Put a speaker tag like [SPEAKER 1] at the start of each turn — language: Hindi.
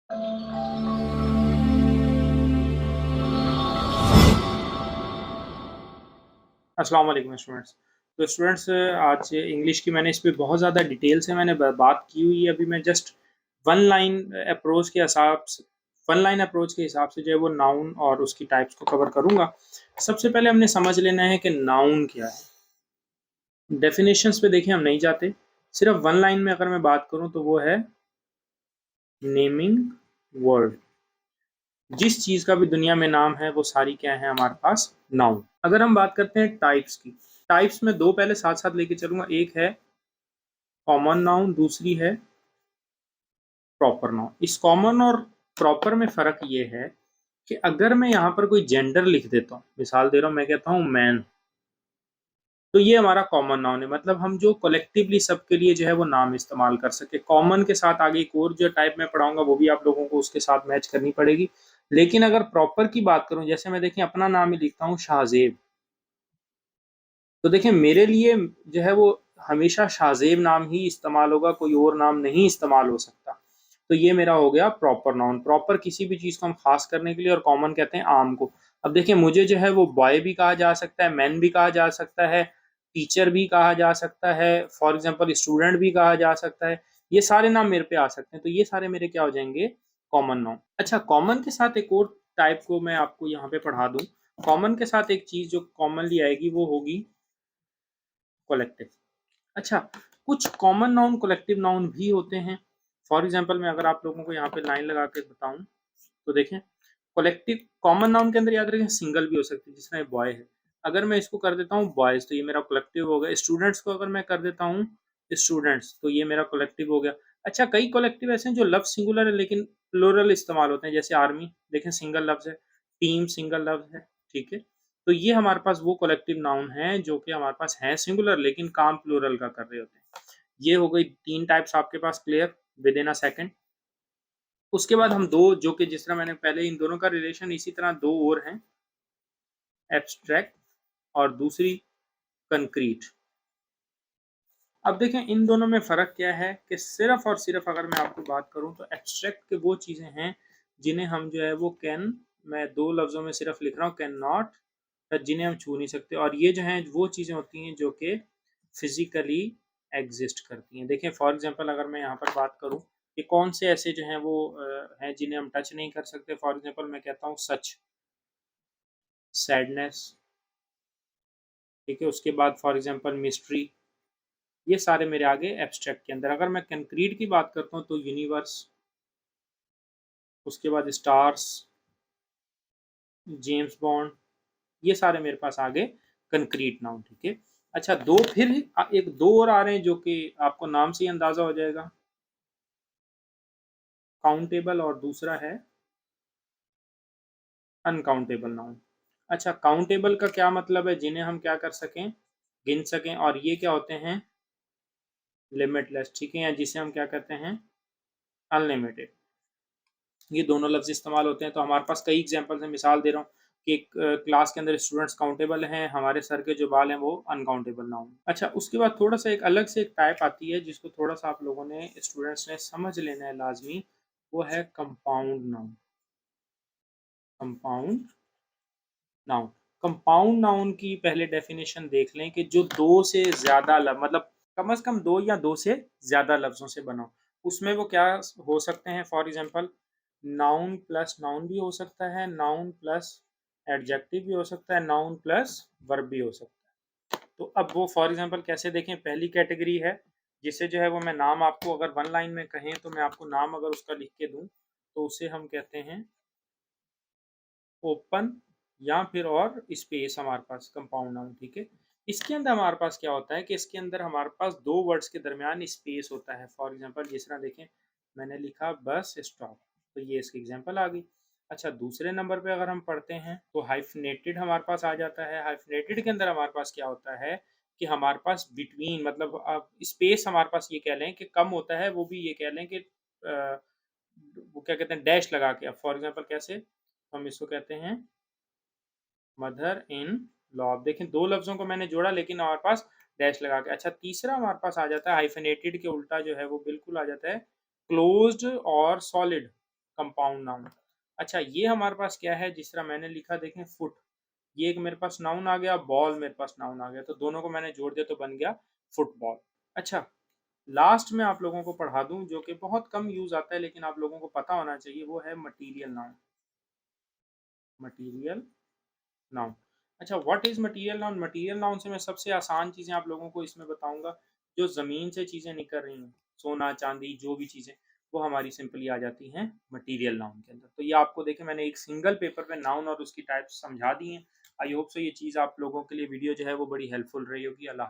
[SPEAKER 1] अस्सलाम वालेकुम स्टूडेंट्स। तो स्टूडेंट्स, आज इंग्लिश की मैंने इस पे बहुत ज़्यादा डिटेल से मैंने बात की हुई है। अभी मैं जस्ट वन लाइन अप्रोच के हिसाब से वन लाइन अप्रोच के हिसाब से जो है वो नाउन और उसकी टाइप्स को कवर करूँगा। सबसे पहले हमने समझ लेना है कि नाउन क्या है। डेफिनेशंस पे देखिए हम नहीं जाते, सिर्फ वन लाइन में अगर मैं बात करूँ तो वो है नेमिंग वर्ड। जिस चीज़ का भी दुनिया में नाम है वो सारी क्या है हमारे पास नाउन। अगर हम बात करते हैं टाइप्स की, टाइप्स में दो पहले साथ साथ लेके चलूंगा। एक है कॉमन नाउन, दूसरी है प्रॉपर नाउन। इस कॉमन और प्रॉपर में फर्क ये है कि अगर मैं यहाँ पर कोई जेंडर लिख देता हूँ, मिसाल दे रहा हूँ, मैं कहता हूँ मैन, तो ये हमारा कॉमन नाउन है। मतलब हम जो कलेक्टिवली सबके लिए जो है वो नाम इस्तेमाल कर सके। कॉमन के साथ आगे एक और जो टाइप में पढ़ाऊंगा वो भी आप लोगों को उसके साथ मैच करनी पड़ेगी। लेकिन अगर प्रॉपर की बात करूं, जैसे मैं देखिए अपना नाम ही लिखता हूँ शाहजेब, तो देखिए मेरे लिए जो है वो हमेशा शाहजेब नाम ही इस्तेमाल होगा, कोई और नाम नहीं इस्तेमाल हो सकता। तो ये मेरा हो गया प्रॉपर नाउन। प्रॉपर किसी भी चीज़ को हम खास करने के लिए, और कॉमन कहते हैं आम को। अब देखिए मुझे जो है वो बॉय भी कहा जा सकता है, मैन भी कहा जा सकता है, टीचर भी कहा जा सकता है, फॉर एग्जाम्पल स्टूडेंट भी कहा जा सकता है। ये सारे नाम मेरे पे आ सकते हैं, तो ये सारे मेरे क्या हो जाएंगे, कॉमन नाउन। अच्छा, कॉमन के साथ एक और टाइप को मैं आपको यहाँ पे पढ़ा दूँ। कॉमन के साथ एक चीज़ जो कॉमनली आएगी वो होगी कलेक्टिव। अच्छा, कुछ कॉमन नाउन कलेक्टिव नाउन भी होते हैं। फॉर एग्जांपल मैं अगर आप लोगों को यहाँ पे लाइन लगा के बताऊं तो देखें, कलेक्टिव कॉमन नाउन के अंदर याद रखें सिंगल भी हो सकती है, जिस तरह बॉय है। अगर मैं इसको कर देता हूँ बॉयज तो ये मेरा कलेक्टिव हो गया। स्टूडेंट्स को अगर मैं कर देता हूँ स्टूडेंट्स तो ये मेरा कलेक्टिव हो गया। अच्छा, कई कलेक्टिव ऐसे हैं जो लफ्ज सिंगुलर है लेकिन प्लूरल इस्तेमाल होते हैं, जैसे आर्मी देखें सिंगल लफ्ज है, टीम सिंगल लफ्ज है, ठीक है। तो ये हमारे पास वो कलेक्टिव नाउन है जो कि हमारे पास है सिंगुलर लेकिन काम प्लूरल का कर रहे होते हैं। ये हो गई तीन टाइप्स आपके पास clear within a second. उसके बाद हम दो, जो कि जिस तरह मैंने पहले इन दोनों का रिलेशन, इसी तरह दो और हैं, एब्स्ट्रैक्ट और दूसरी कंक्रीट। अब देखें इन दोनों में फ़र्क क्या है कि सिर्फ और सिर्फ अगर मैं आपको बात करूं तो एब्स्ट्रैक्ट के वो चीज़ें हैं जिन्हें हम जो है वो कैन, मैं दो लफ्ज़ों में सिर्फ लिख रहा हूँ, कैन नॉट, जिन्हें हम छू नहीं सकते। और ये जो हैं वो चीज़ें होती हैं जो कि फिजिकली एग्जिस्ट करती हैं। देखें फॉर एग्जांपल अगर मैं यहाँ पर बात करूँ कि कौन से ऐसे जो हैं वो हैं जिन्हें हम टच नहीं कर सकते। फॉर एग्जांपल मैं कहता हूँ सच, सैडनेस, ठीक है। उसके बाद फॉर एग्जांपल मिस्ट्री। ये सारे मेरे आगे एब्स्ट्रैक्ट के अंदर। अगर मैं कंक्रीट की बात करता हूँ तो यूनिवर्स, उसके बाद स्टार्स, जेम्स बॉन्ड, ये सारे मेरे पास आगे कंक्रीट नाउन, ठीक है। अच्छा, दो फिर एक दो और आ रहे हैं जो कि आपको नाम से ही अंदाजा हो जाएगा, काउंटेबल और दूसरा है अनकाउंटेबल नाउन। अच्छा, काउंटेबल का क्या मतलब है, जिन्हें हम क्या कर सकें, गिन सकें। और ये क्या होते हैं, लिमिटलेस, ठीक है, या जिसे हम क्या कहते हैं, अनलिमिटेड। ये दोनों लफ्ज इस्तेमाल होते हैं। तो हमारे पास कई एग्जांपल्स हैं। मिसाल दे रहा हूँ कि एक क्लास के अंदर स्टूडेंट्स काउंटेबल हैं, हमारे सर के जो बाल हैं वो अनकाउंटेबल नाउन। अच्छा, उसके बाद थोड़ा सा एक अलग से एक टाइप आती है जिसको थोड़ा सा आप लोगों ने, स्टूडेंट्स ने समझ लेना है लाजमी। वो है compound noun. Compound noun, compound noun की पहले डेफिनेशन देख लें कि जो दो से ज्यादा मतलब कम से कम दो या दो से ज्यादा लफ्जों से बना हो। उसमें वो क्या हो सकते हैं, for example noun plus noun भी हो सकता है, नाउन प्लस एडजेक्टिव भी हो सकता है, नाउन प्लस वर्ब भी हो सकता है। तो अब वो फॉर एग्जांपल कैसे देखें, पहली कैटेगरी है जिसे जो है वो मैं नाम आपको अगर वन लाइन में कहें तो मैं आपको नाम अगर उसका लिख के दूं तो उसे हम कहते हैं ओपन, या फिर और स्पेस हमारे पास कंपाउंड नाउन, ठीक है। इसके अंदर हमारे पास क्या होता है कि इसके अंदर हमारे पास दो वर्ड्स के दरमियान स्पेस होता है। फॉर एग्जांपल जिस तरह देखें, मैंने लिखा बस स्टॉप, तो ये इसकी एग्जांपल आ गई। अच्छा, दूसरे नंबर पे अगर हम पढ़ते हैं तो हाइफनेटेड हमारे पास आ जाता है। हाइफनेटेड के अंदर हमारे पास क्या होता है कि हमारे पास बिटवीन, मतलब आप स्पेस हमारे पास ये कह लें कि कम होता है, वो भी ये कह लें कि वो क्या कहते हैं, डैश लगा के। अब फॉर एग्जांपल कैसे, हम इसको कहते हैं मदर इन लॉ। अब देखें दो लफ्जों को मैंने जोड़ा लेकिन हमारे पास डैश लगा के। अच्छा, तीसरा हमारे पास आ जाता है हाइफेनेटेड के उल्टा जो है वो बिल्कुल आ जाता है क्लोज्ड और सॉलिड। Compound noun. अच्छा, ये हमारे पास क्या है, जिस तरह मैंने लिखा देखें फुट, ये एक मेरे पास नाउन आ गया, बॉल मेरे पास नाउन आ गया, तो दोनों को मैंने जोड़ दिया तो बन गया फुटबॉल। अच्छा, लास्ट में आप लोगों को पढ़ा दूं जो कि बहुत कम यूज आता है लेकिन आप लोगों को पता होना चाहिए, वो है मटीरियल नाउन। Material noun. अच्छा, what is material noun? Material noun से मैं सबसे आसान चीजें आप लोगों को इसमें बताऊंगा। जो जमीन से चीजें निकल रही हैं, सोना चांदी जो भी चीजें, वो हमारी सिंपली आ जाती हैं मटीरियल नाउन के अंदर। तो ये आपको देखें मैंने एक सिंगल पेपर में नाउन और उसकी टाइप्स समझा दी हैं। आई होप सो ये चीज़ आप लोगों के लिए वीडियो जो है वो बड़ी हेल्पफुल रही होगी। अल्लाह।